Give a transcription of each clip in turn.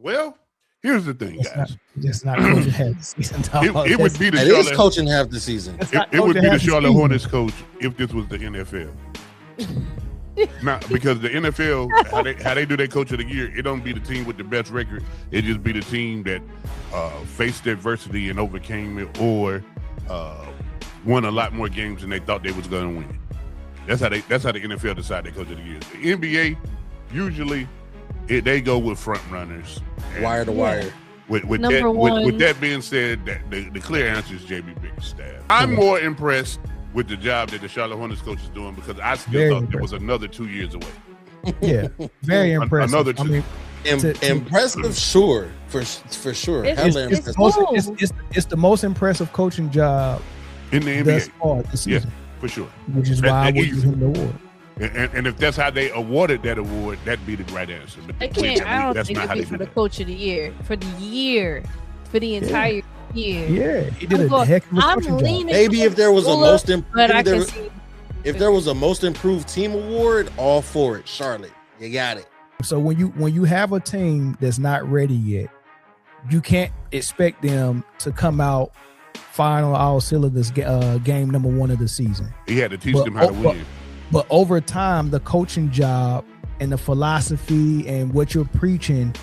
Well, here's the thing, guys. It's not coaching half the season. It would be the Charlotte. It is coaching half the season. It would be the Charlotte Hornets coach if this was the NFL. Now, because the NFL, how they do their coach of the year, it don't be the team with the best record. It just be the team that faced adversity and overcame it, or won a lot more games than they thought they was going to win. That's how the NFL decide their coach of the year. The NBA usually they go with front runners, wire to wire. With that being said, the clear answer is JB Bickerstaff. I'm more impressed with the job that the Charlotte Hornets coach is doing, because I still thought there was another 2 years away. Yeah, very impressive. Another 2. I mean, impressive, sure, for sure. It's the most impressive coaching job in the NBA thus far this season. Yeah, for sure. Which is why I would give him the award. And if that's how they awarded that award, that'd be the right answer. But I don't think it'd be for the coach of the year. For the entire year. Yeah, he did a heck of a coaching job. Maybe if there was a most improved team award, all for it. Charlotte, you got it. So when you have a team that's not ready yet, you can't expect them to come out final all cylinders game number 1 of the season. He had to teach them how to win. But over time, the coaching job and the philosophy and what you're preaching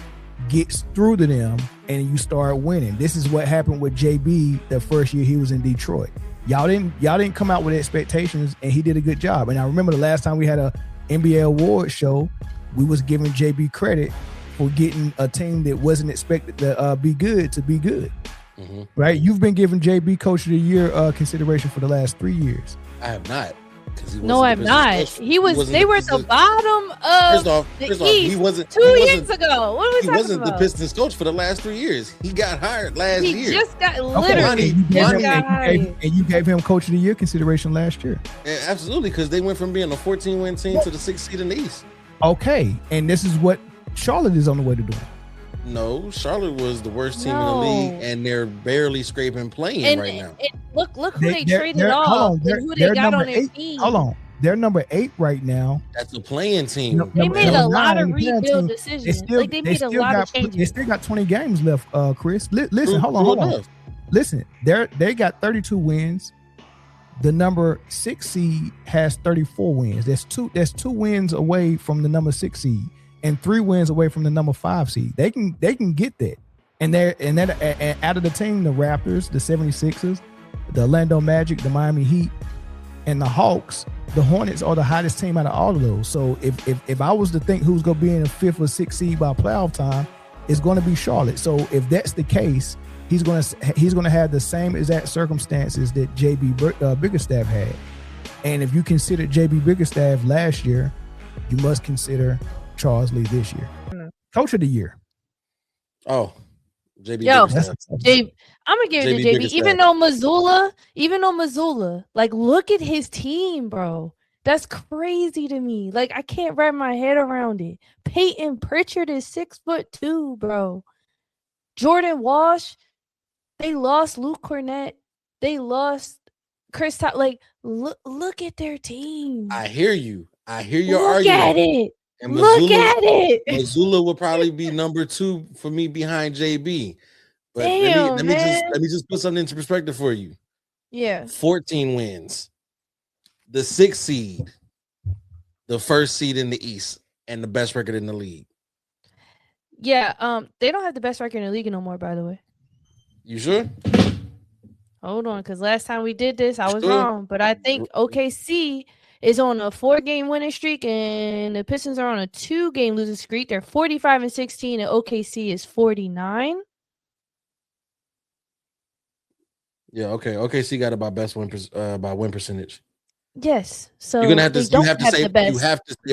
gets through to them, and you start winning. This is what happened with JB the first year he was in Detroit. Y'all didn't come out with expectations, and he did a good job. And I remember the last time we had a NBA award show, we was giving JB credit for getting a team that wasn't expected to be good to be good. Mm-hmm. Right? You've been giving JB Coach of the Year consideration for the last 3 years. I have not. No, I'm not. They were at the bottom of the East. He wasn't 2 years ago. What are we talking about? He wasn't the Pistons coach for the last 3 years. He got hired last year. He just got literally and you gave him Coach of the Year consideration last year. Yeah, absolutely, because they went from being a 14-win team to the 6th seed in the East. Okay, and this is what Charlotte is on the way to doing. No, Charlotte was the worst team in the league, and they're barely scraping playing right now. Look who they traded off, and who they got on their team. Hold on. They're number 8 right now. That's a playing team. They made a lot of rebuild decisions. They made a lot of changes. They still got 20 games left, Chris. Listen, hold on. Listen, they got 32 wins. The number 6 seed has 34 wins. There's two wins away from the number 6 seed and 3 wins away from the number 5 seed. They can get that. And out of the team, the Raptors, the 76ers, the Orlando Magic, the Miami Heat, and the Hawks, the Hornets are the hottest team out of all of those. So if I was to think who's going to be in the 5th or 6th seed by playoff time, it's going to be Charlotte. So if that's the case, he's going to have the same exact circumstances that JB Bickerstaff had. And if you consider JB Bickerstaff last year, you must consider Charles Lee this year. Coach of the year. Oh, JB Bickerstaff. I'm gonna give it to JB. Even though Missoula, like, look at his team, bro. That's crazy to me. Like, I can't wrap my head around it. Peyton Pritchard is 6'2", bro. Jordan Walsh. They lost Luke Cornett. They lost Chris Top. Like, look at their team. I hear you. I hear your argument. Look at it. And look at it. Missoula will probably be number 2 for me behind JB. But let me just put something into perspective for you. Yeah. 14 wins. The 6th seed. The 1st seed in the East. And the best record in the league. Yeah. They don't have the best record in the league no more, by the way. You sure? Hold on, because last time we did this, I was wrong. But I think OKC is on a 4-game winning streak, and the Pistons are on a 2-game losing streak. They're 45-16, and OKC is 49. Yeah, okay. OKC got about best win by win percentage. Yes. So you're gonna have to say the best. You have to say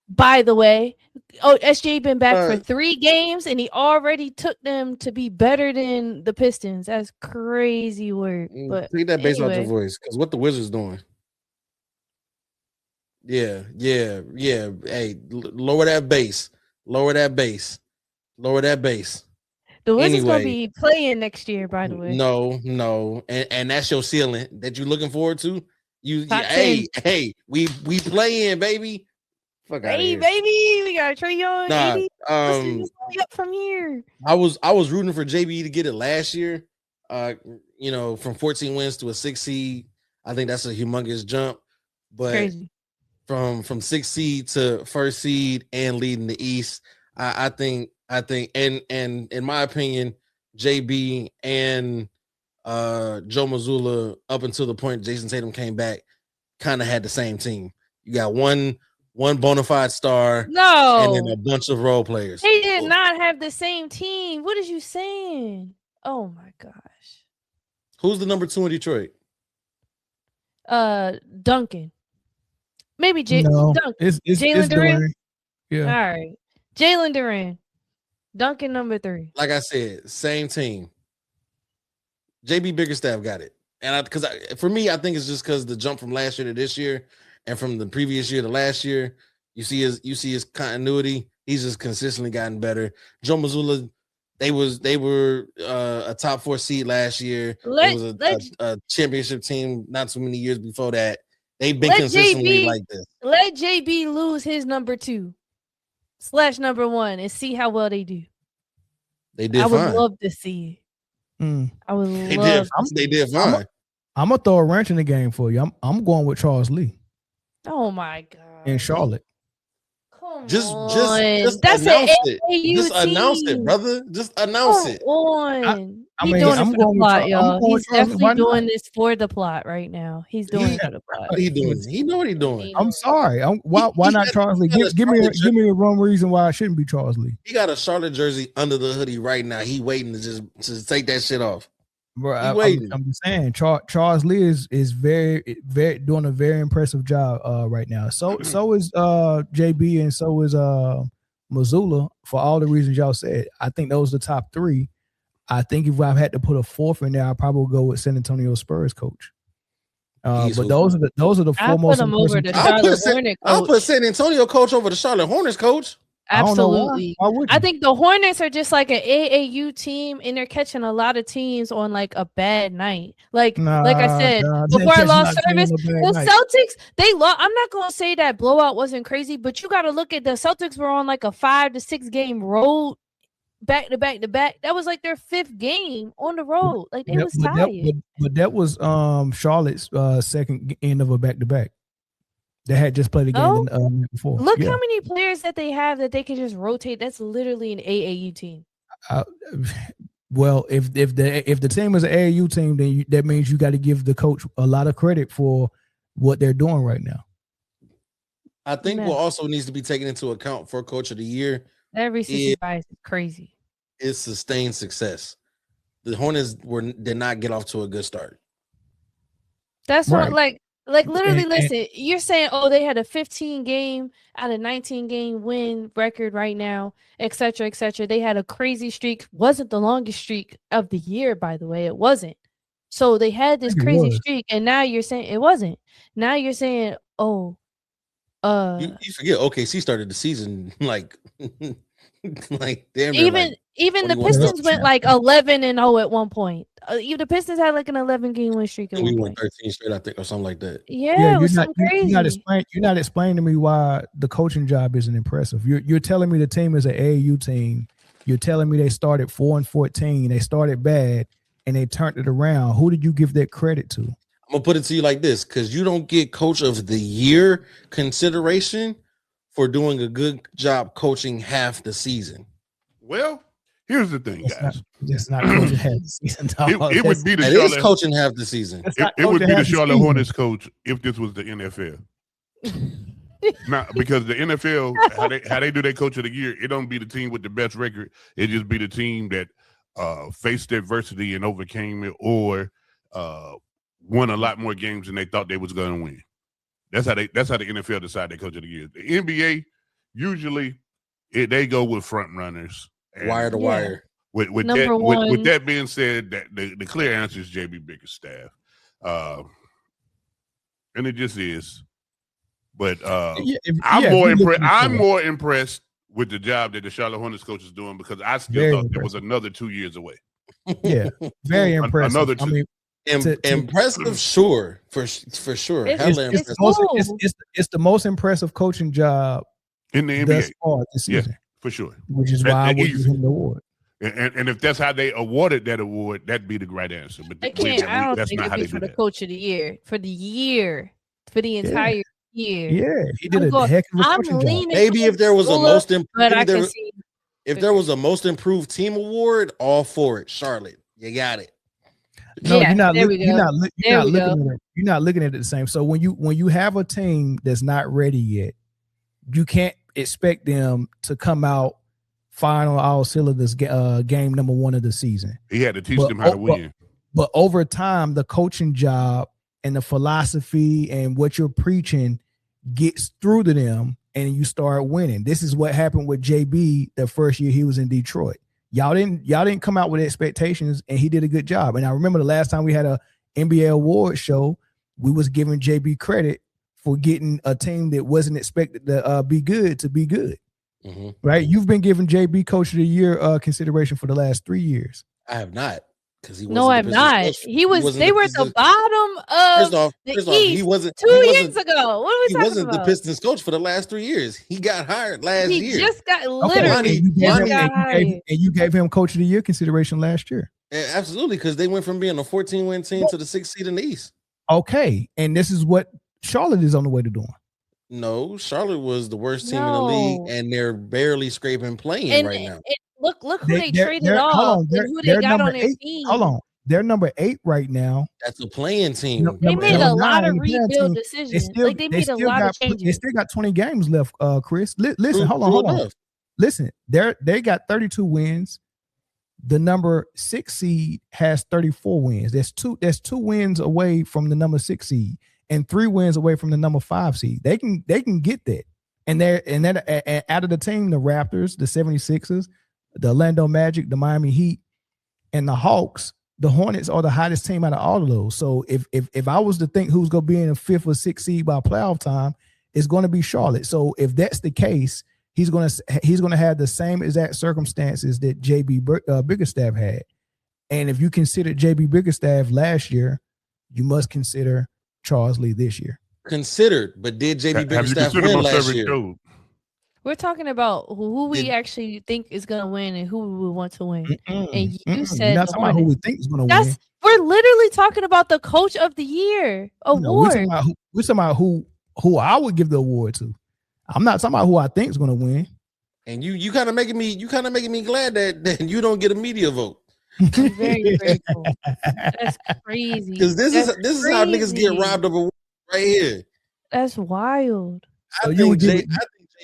by the way, SJ been back for 3 games, and he already took them to be better than the Pistons. That's crazy work. But take that bass out your voice, because what the Wizards doing? Yeah. Hey, lower that bass. The Wizards gonna be playing next year, by the way. No, and that's your ceiling that you're looking forward to. Hey, we playing, baby. Fuck hey, baby, we got Trae Young. Nah, up from here. I was rooting for JB to get it last year. From 14 wins to a 6 seed, I think that's a humongous jump. But Crazy. From 6 seed to 1st seed and leading the East, I think, and in my opinion, JB and Joe Mazzulla, up until the point Jason Tatum came back, kind of had the same team. You got one bona fide star, and then a bunch of role players. They did not have the same team. What is you saying? Oh my gosh. Who's the number 2 in Detroit? Duncan. Maybe Duncan. It's Jalen Duran. Yeah. All right. Jalen Duran. Duncan number 3. Like I said, same team. JB Bickerstaff got it. And for me, I think it's just because the jump from last year to this year and from the previous year to last year, you see his continuity. He's just consistently gotten better. Joe Mazzulla, they were a top 4 seed last year. It was a championship team not too many years before that. They've been consistently like this. Let JB lose his number 2 / number 1 and see how well they do. They did. I would love to see it. I would love. They did fine. I'm gonna throw a wrench in the game for you. I'm going with Charles Lee. Oh my god! In Charlotte. Just that's announce it. Just announce it, brother. Just announce it. He's doing it for the plot, y'all. He's definitely doing this for the plot right now. He's doing it for the plot. What he doing? He know what he's doing. I'm sorry. Why not Charles Lee? Give me a wrong reason why I shouldn't be Charles Lee. He got a Charlotte jersey under the hoodie right now. He waiting to take that shit off. Bro, I'm just saying, Charles Lee is very doing a very impressive job right now. So is JB and so is Mazzulla, for all the reasons y'all said. I think those are the top 3. I think if I've had to put a 4th in there, I'll probably go with San Antonio Spurs coach. But those are the 4 most. I'll put San Antonio coach over the Charlotte Hornets coach. Absolutely. I think the Hornets are just like an AAU team, and they're catching a lot of teams on like a bad night. Like I said before I lost service, the Celtics, they lost. I'm not gonna say that blowout wasn't crazy, but you got to look at the Celtics were on like a 5 to 6 game road back to back. That was like their 5th game on the road. Like they was tired. But that was Charlotte's second end of a back to back. They had just played the game before. Look how many players that they have that they can just rotate. That's literally an AAU team. Well, if the team is an AAU team, then that means you got to give the coach a lot of credit for what they're doing right now. I think what also needs to be taken into account for Coach of the Year. Every season bias is crazy. Is sustained success. The Hornets did not get off to a good start. That's right. Like literally, listen, you're saying, they had a 15 game out of 19 game win record right now, et cetera, et cetera. They had a crazy streak. Wasn't the longest streak of the year, by the way. It wasn't. So they had this crazy streak, and now you're saying it wasn't. Now you're saying, you forget OKC started the season like damn. Even the Pistons went like 11-0 at one point. Even the Pistons had like an 11 game win streak. And we went 13 straight, I think, or something like that. Yeah, it was crazy. You're not explaining to me why the coaching job isn't impressive. You're telling me the team is an AAU team. You're telling me they started 4-14. They started bad and they turned it around. Who did you give that credit to? I'm gonna put it to you like this, because you don't get Coach of the Year consideration for doing a good job coaching half the season. Well, here's the thing, guys. It's not coaching half the season. It would be the Charlotte coaching half the season. It would be the Charlotte Hornets coach if this was the NFL. Not because the NFL, how they do their coach of the year, it don't be the team with the best record. It just be the team that faced adversity and overcame it, or won a lot more games than they thought they was going to win. That's how the NFL decide their coach of the year. The NBA usually they go with front runners, wire to wire. With that being said, that the clear answer is JB Bickerstaff, and it just is. But I'm more impressed with the job that the Charlotte Hornets coach is doing, because I still thought there was another 2 years away. Yeah, very impressive. Another 2. I mean, impressive, sure, for sure. It's the most impressive coaching job in the NBA thus far this season. Yeah, for sure. Which is why I would give him the award. And if that's how they awarded that award, that'd be the right answer. But I don't think it'd be for the coach of the year. For the entire year. Yeah, he did a heck of a coaching job. Maybe if there was a most improved, if there was a most improved team award, all for it. Charlotte, you got it. No, you're not looking at it the same. So when you have a team that's not ready yet, you can't expect them to come out firing on all cylinders game number 1 of the season. He had to teach them how to win. But over time, the coaching job and the philosophy and what you're preaching gets through to them, and you start winning. This is what happened with JB the first year he was in Detroit. Y'all didn't come out with expectations, and he did a good job. And I remember the last time we had a NBA award show, we was giving JB credit for getting a team that wasn't expected to be good. Mm-hmm. Right? You've been giving JB Coach of the Year consideration for the last 3 years. I have not. No, I'm not. They were at the bottom of the East. He wasn't 2 years ago. What are we talking about? He wasn't the Pistons coach for the last 3 years. He got hired last year. He just got hired. And you gave him Coach of the Year consideration last year. Yeah, absolutely, because they went from being a 14-win team to the 6th seed in the East. Okay, and this is what Charlotte is on the way to doing. No, Charlotte was the worst team in the league, and they're barely scraping playing right now. Look who they traded off and who they got on their team. Hold on. They're number 8 right now. That's a playing team. They made a lot of rebuild decisions. They made a lot of changes. They still got 20 games left, Chris. Listen, hold on. Listen, they got 32 wins. The number 6 seed has 34 wins. There's two wins away from the number 6 seed and 3 wins away from the number 5 seed. They can get that. And they're out of the team, the Raptors, the 76ers, the Orlando Magic, the Miami Heat, and the Hawks, the Hornets are the hottest team out of all of those. So if I was to think who's going to be in the 5th or 6th seed by playoff time, it's going to be Charlotte. So if that's the case, he's going to have the same exact circumstances that JB Bickerstaff had. And if you consider JB Bickerstaff last year, you must consider Charles Lee this year. Considered, but did JB Bickerstaff win last year? We're talking about who we actually think is going to win and who we want to win. And you said not talking about who we think is going to win. We're literally talking about the Coach of the Year award. We're talking about who I would give the award to. I'm not talking about who I think is going to win. And you kind of making me glad that you don't get a media vote. I'm very grateful. That's crazy. Because this is how niggas get robbed of awards right here. That's wild. I think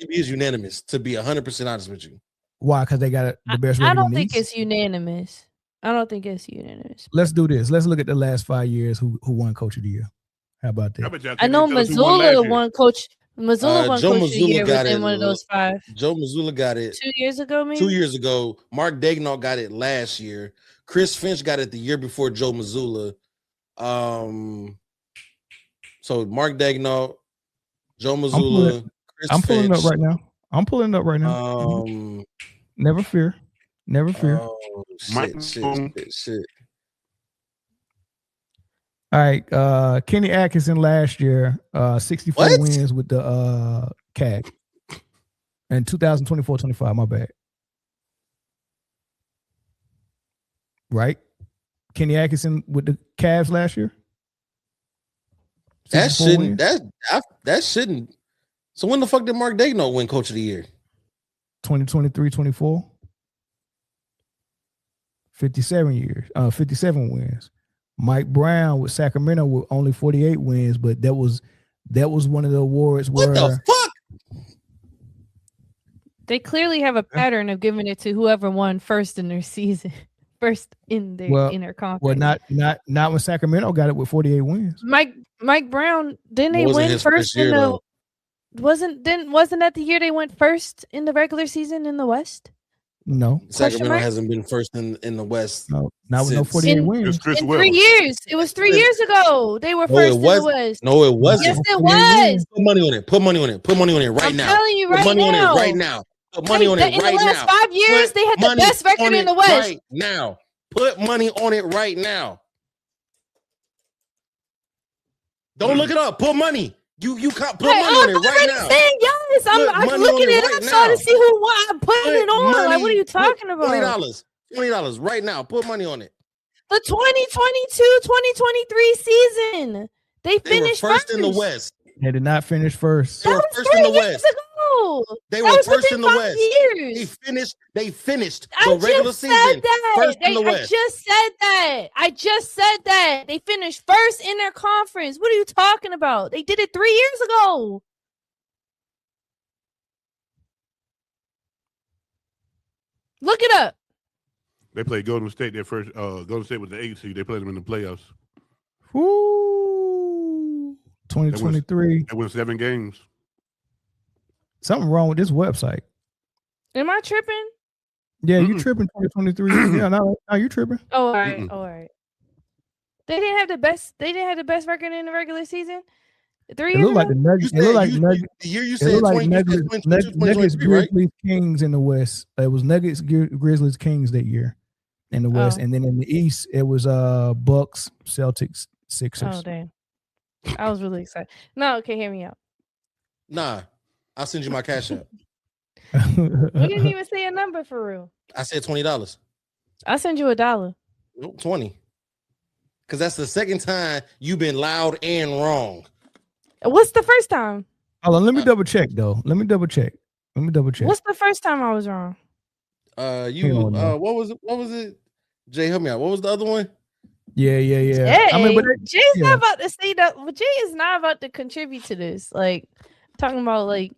JB is unanimous, to be 100% honest with you. Why? Because they got the best. I don't think it's unanimous. Let's do this. Let's look at the last 5 years who won Coach of the Year. How about that? I know Missoula won Coach. Missoula won Coach of the Year within one of those 5. Joe Missoula got it 2 years ago, maybe? 2 years ago. Mark Daigneault got it last year. Chris Finch got it the year before Joe Missoula. So Mark Daigneault, Joe Missoula, I'm pulling it up right now. Never fear. Oh, shit. All right. Kenny Atkinson last year, 64 wins with the Cavs. And 2024-25, my bad. Right? Kenny Atkinson with the Cavs last year? That shouldn't. So when the fuck did Mark Daigneault win Coach of the Year? 2023-24. 57 wins. Mike Brown with Sacramento with only 48 wins, but that was one of the awards where what the fuck? They clearly have a pattern of giving it to whoever won first in their season. First in their conference. Well, not when Sacramento got it with 48 wins. Mike Brown, didn't they win first in the wasn't that the year they went first in the regular season in the West? No. Sacramento hasn't been first in the West. No, not with no 48 wins. In 3 years. It was 3 years ago. They were first in the West. No, it wasn't. Yes, it was. Put money on it. Put money on it right now. I'm telling you right now. Put money on it right now. Put money on it right now. In the last 5 years, they had the best record in the West. Right now. Put money on it right now. Don't look it up. Put money. You can't put money on it right now. Saying yes. I'm looking it up to see I'm putting it on. Like, what are you talking about? $20 right now. Put money on it. The 2022-2023 season. They finished first in the West. They did not finish first. They were first in the West. Ago. They were first in the West. Years. They finished the regular season first in the West. I just said that. They finished first in their conference. What are you talking about? They did it 3 years ago. Look it up. They played Golden State. Their first Golden State was the 8th seed. They played them in the playoffs. Ooh, 2023. They won 7 games. Something wrong with this website. Am I tripping? Yeah, you tripping 2023. Yeah, no, you tripping. Oh, all right. All right. They didn't have the best record in the regular season. 3 years ago? Like the Nuggets. It looked like the year you said 2023, Nuggets, right? Grizzlies, Kings in the West. It was Nuggets, Grizzlies, Kings that year in the West, and then in the East it was Bucks, Celtics, Sixers. Oh damn! I was really excited. No, okay, hear me out. Nah, I'll send you my cash app. We didn't even say a number for real. I said $20. I'll send you $1. 20. Because that's the second time you've been loud and wrong. What's the first time? Hold on, let me double check though. Let me double check. What's the first time I was wrong? What was it? Jay, help me out. What was the other one? Yeah. Jay, I mean, Jay's not about to say that. But Jay is not about to contribute to this. Like talking about like,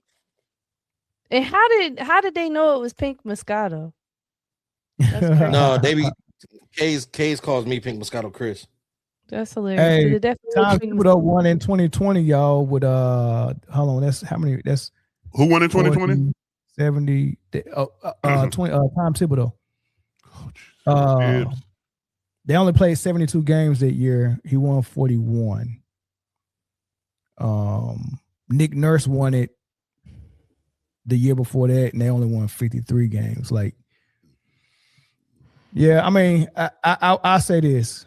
and how did they know it was Pink Moscato? No, K's calls me Pink Moscato Chris. That's hilarious. Hey, Tom Thibodeau won in 2020, y'all. With hold on, that's how many? That's who won in 2020? 70. 20. Tom Thibodeau. They only played 72 games that year. He won 41. Nick Nurse won it the year before that, and they only won 53 games. Like, yeah, I mean, I say this.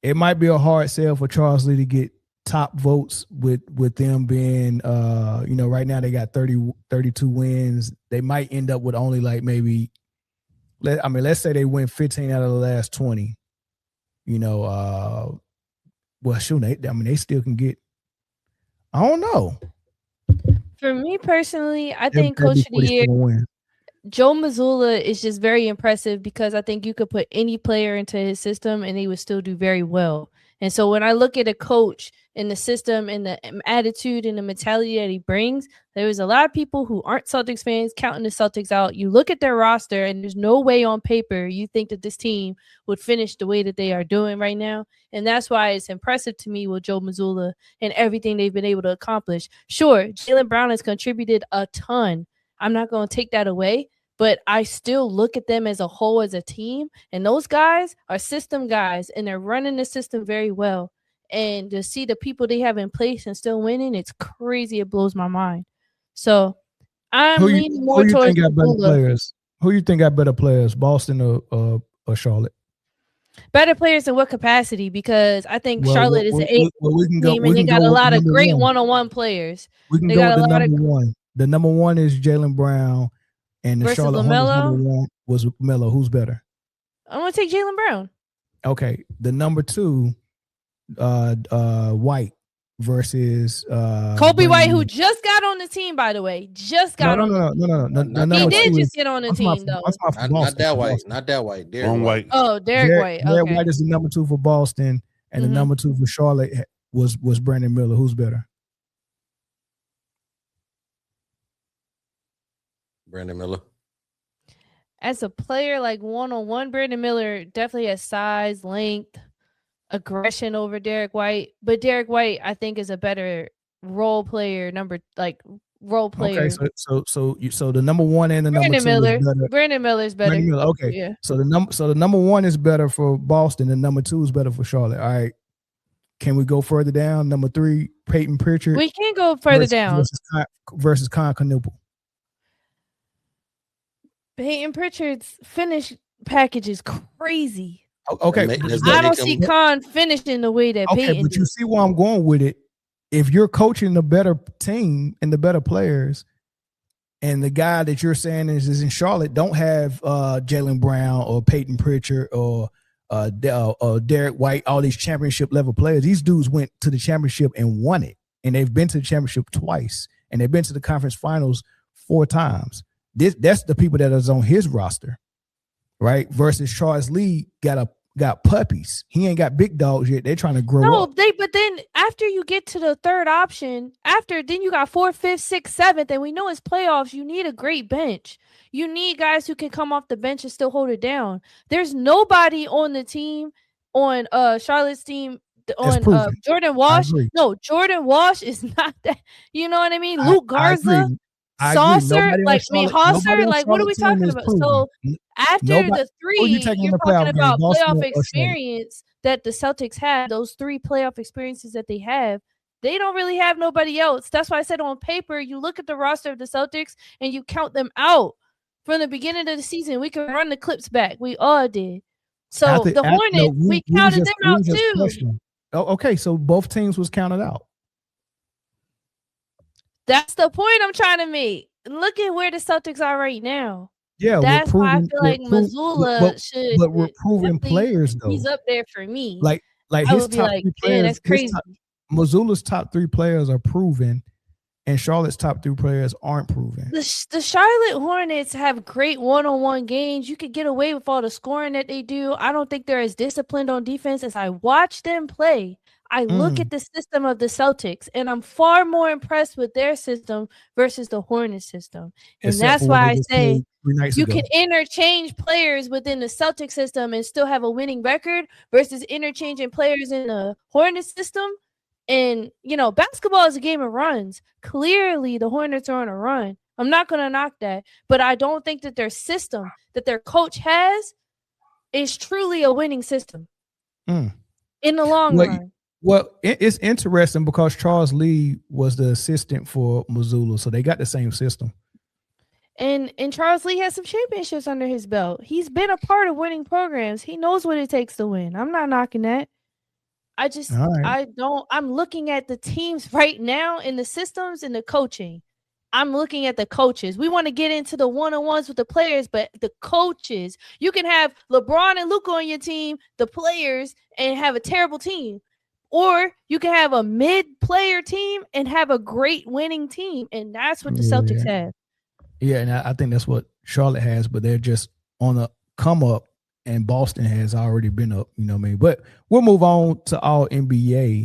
It might be a hard sell for Charles Lee to get top votes with them being, right now they got 32 wins. They might end up with only like maybe, let's say they win 15 out of the last 20. Well, shoot, they still can get, I don't know. For me personally, I think Coach of the Year, Joe Mazzulla is just very impressive because I think you could put any player into his system and he would still do very well. And so when I look at a coach and the system and the attitude and the mentality that he brings, there's a lot of people who aren't Celtics fans counting the Celtics out. You look at their roster and there's no way on paper you think that this team would finish the way that they are doing right now. And that's why it's impressive to me with Joe Mazzulla and everything they've been able to accomplish. Sure, Jaylen Brown has contributed a ton. I'm not going to take that away, but I still look at them as a whole, as a team. And those guys are system guys, and they're running the system very well. And to see the people they have in place and still winning, it's crazy. It blows my mind. So I'm leaning more towards players. Who you think got better players, Boston or Charlotte? Better players in what capacity? Because I think Charlotte is an 8 team, and they got a lot of great one-on-one players. We can go with the number one. The number one is Jaylen Brown, and the Charlotte number one was Melo. Who's better? I'm gonna take Jaylen Brown. Okay, the number two, White versus Kobe White, who just got on the team, by the way. Just got on. No. He did just get on the team, though. Not that White. Not that White. Derek White. Oh, Derek White. Okay. Derek White is the number two for Boston, and the number two for Charlotte was Brandon Miller. Who's better? Brandon Miller. As a player, like one-on-one, Brandon Miller definitely has size, length, aggression over Derek White. But Derek White, I think, is a better role player, role player. Okay, so the number one and the Brandon number two is better. Brandon Miller's better. Brandon Miller, okay. Yeah. So the number one is better for Boston, and number two is better for Charlotte. All right. Can we go further down? Number three, Peyton Pritchard. We can go further down. Versus Con Knuppel. Peyton Pritchard's finish package is crazy. Okay. I don't see Con finishing the way that Peyton but you see where I'm going with it. if you're coaching the better team and the better players, and the guy that you're saying is in Charlotte don't have Jaylen Brown or Peyton Pritchard or Derek White, all these championship level players. These dudes went to the championship and won it, and they've been to the championship twice, and they've been to the conference finals 4 times. That's the people that is on his roster, right? Versus Charles Lee got puppies. He ain't got big dogs yet. They're trying to grow up. But then after you get to the third option, then you got 4th, 5th, 6th, 7th, and we know it's playoffs. You need a great bench. You need guys who can come off the bench and still hold it down. There's nobody on the team, on Charlotte's team, on Jordan Walsh. No, Jordan Walsh is not that. You know what I mean? Luke Garza. Saucer, Hosser, what are we talking about? So after the 3, you're talking about playoff experience that the Celtics have, those 3 playoff experiences that they have, they don't really have nobody else. That's why I said on paper, you look at the roster of the Celtics and you count them out from the beginning of the season. We can run the clips back. We all did. So the Hornets, we counted them out too. Okay, so both teams was counted out. That's the point I'm trying to make. Look at where the Celtics are right now. Yeah, that's why I feel like Mazzulla should. But we're proving players though. He's up there for me. Like his top 3 players. That's crazy. Mazzulla's top 3 players are proven, and Charlotte's top 3 players aren't proven. The Charlotte Hornets have great one-on-one games. You could get away with all the scoring that they do. I don't think they're as disciplined on defense. As I watch them play, I look at the system of the Celtics, and I'm far more impressed with their system versus the Hornets system. And that's why I say you can interchange players within the Celtics system and still have a winning record versus interchanging players in the Hornets system. And, basketball is a game of runs. Clearly, the Hornets are on a run. I'm not going to knock that. But I don't think that their system, that their coach has, is truly a winning system in the long run. Well, it's interesting because Charles Lee was the assistant for Mazzulla, so they got the same system. And Charles Lee has some championships under his belt. He's been a part of winning programs. He knows what it takes to win. I'm not knocking that. I'm looking at the teams right now in the systems and the coaching. I'm looking at the coaches. We want to get into the one-on-ones with the players, but the coaches, you can have LeBron and Luka on your team, the players, and have a terrible team. Or you can have a mid-player team and have a great winning team, and that's what the Celtics have. Yeah, and I think that's what Charlotte has, but they're just on a come up, and Boston has already been up, you know what I mean? But we'll move on to all NBA.